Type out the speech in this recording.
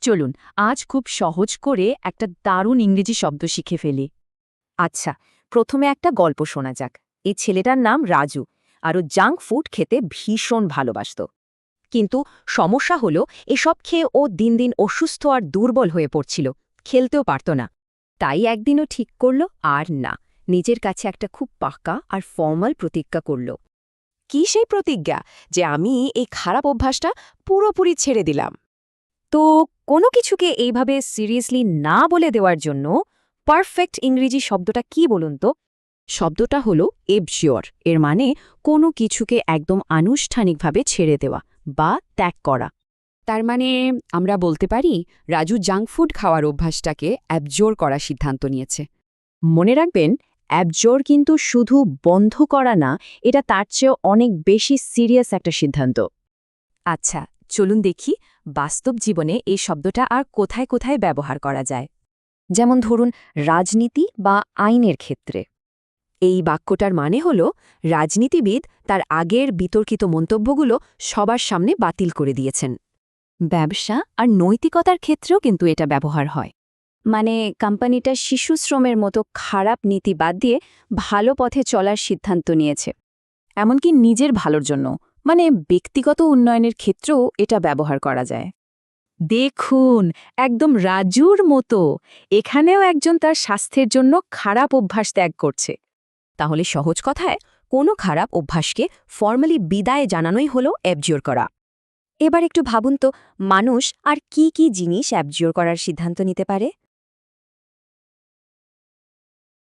চলুন আজ খুব সহজ করে একটা দারুণ ইংরেজি শব্দ শিখে ফেলি। আচ্ছা, প্রথমে একটা গল্প শোনা যাক। এই ছেলেটার নাম রাজু, আর ও জাঙ্ক ফুড খেতে ভীষণ ভালোবাসত। কিন্তু সমস্যা হলো, এসব খেয়ে ও দিন দিন অসুস্থ আর দুর্বল হয়ে পড়ছিল, খেলতেও পারত না। তাই একদিনও ঠিক করল আর না, নিজের কাছে একটা খুব পাকা আর ফর্মাল প্রতিজ্ঞা করল। কি সেই প্রতিজ্ঞা? যে আমি এই খারাপ অভ্যাসটা পুরোপুরি ছেড়ে দিলাম। তো কোনো কিছুকে এইভাবে সিরিয়াসলি না বলে দেওয়ার জন্য পারফেক্ট ইংরেজি শব্দটা কি বলুন তো? শব্দটা হলো এবশিওর। এর মানে কোনো কিছুকে একদম আনুষ্ঠানিকভাবে ছেড়ে দেওয়া বা ত্যাগ করা। তার মানে আমরা বলতে পারি রাজু জাঙ্ক ফুড খাওয়ার অভ্যাসটাকে অ্যাবজোর করার সিদ্ধান্ত নিয়েছে। মনে রাখবেন, অ্যাবজোর কিন্তু শুধু বন্ধ করা না, এটা তার চেয়েও অনেক বেশি সিরিয়াস একটা সিদ্ধান্ত। আচ্ছা, চলুন দেখি বাস্তব জীবনে এই শব্দটা আর কোথায় কোথায় ব্যবহার করা যায়। যেমন ধরুন, রাজনীতি বা আইনের ক্ষেত্রে। এই বাক্যটার মানে হল, রাজনীতিবিদ তার আগের বিতর্কিত মন্তব্যগুলো সবার সামনে বাতিল করে দিয়েছেন। ব্যবসা আর নৈতিকতার ক্ষেত্রেও কিন্তু এটা ব্যবহার হয়। মানে কোম্পানিটা শিশু শ্রমের মতো খারাপ নীতি বাদ দিয়ে ভালো পথে চলার সিদ্ধান্ত নিয়েছে। এমনকি নিজের ভালোর জন্য, মানে ব্যক্তিগত উন্নয়নের ক্ষেত্রেও এটা ব্যবহার করা যায়। দেখুন, একদম রাজুর মতো এখানেও একজন তার স্বাস্থ্যের জন্য খারাপ অভ্যাস ত্যাগ করছে। তাহলে সহজ কথায়, কোনো খারাপ অভ্যাসকে ফর্মালি বিদায় জানানোই হলো অ্যাবজিওর করা। এবার একটু ভাবুন তো, মানুষ আর কি কি জিনিস অ্যাবজিওর করার সিদ্ধান্ত নিতে পারে?